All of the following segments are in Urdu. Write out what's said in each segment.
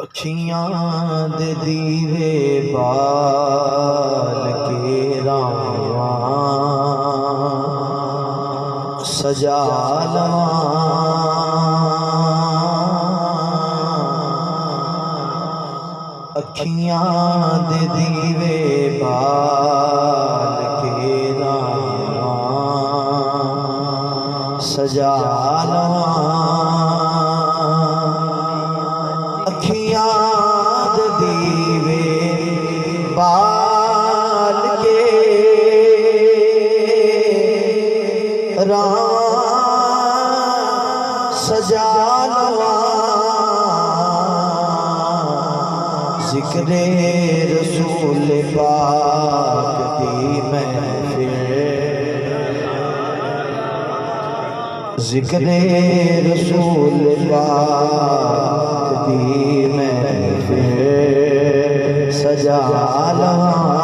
اکھیاں دے دیوے بال کے راواں سجا لواں اکھیاں دے دیوے بال کے راواں سجا لواں اکھیاں دے دیوے بال کے راواں سجا لواں ذکر رسول پاک دی محفل ذکر رسول پاک دی محفل سجا لواں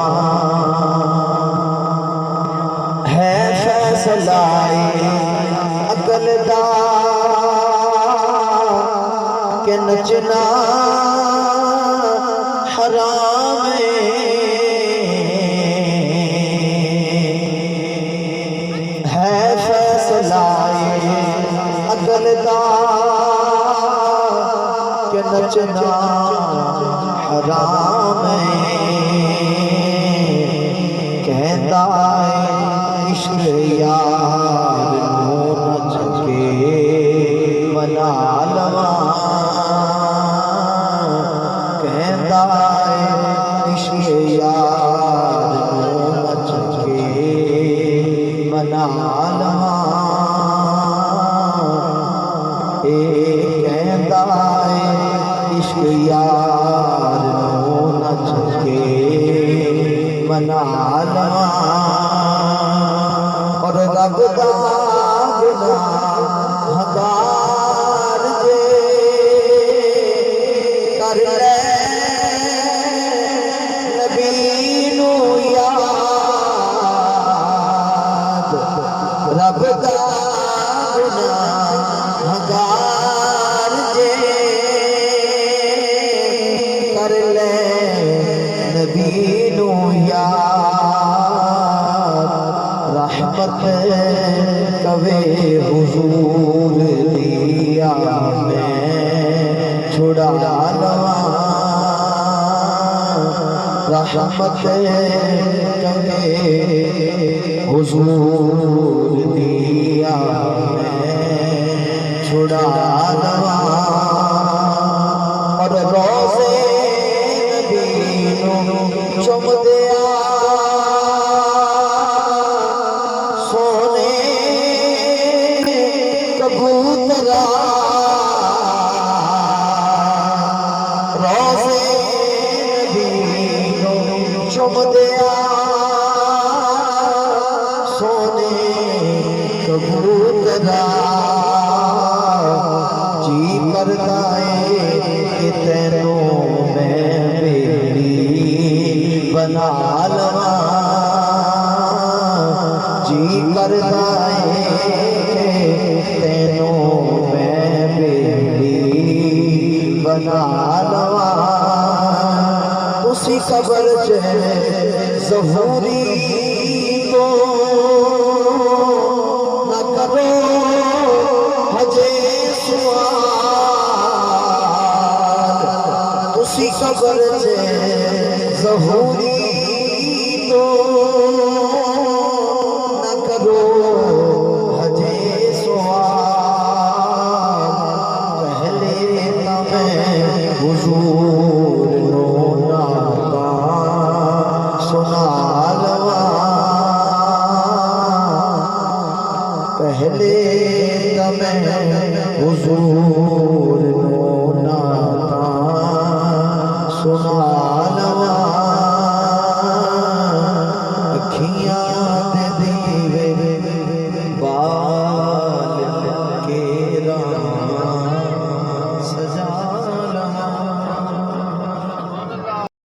ہے فیصلہ عقل دا کہ نچنا حرام ہے فیصلہ عقل دا کہ نچنا حرام کہتا ہے عشق یار نو نچ کے منا لواں کہتا ہے عشق یار نو نچ کے منا لواں کہتا ہے عشق یار نو نچ کے منا لواں اور رب دا گناہگار جے کر لے نبی نو یاد رب دا گناہگار جے کر لے نبی نو یاد رحمت کوے حضور دیا میں چھڑا لواں رحمت کوے حضور دیا میں چھڑا لواں اور روزے نبی نو چم دیا سونے کبوترا روزے نبی نو چم دیا سونے کبوترا جی کرتا ہے کہ تینوں میں بیلی بنا لواں جی کرتا ہے کہ تینوں میں بیلی بنا لواں اسی قبر چ ظہوری تو نہ کرو حجے سوال اسی قبر چ ظہوری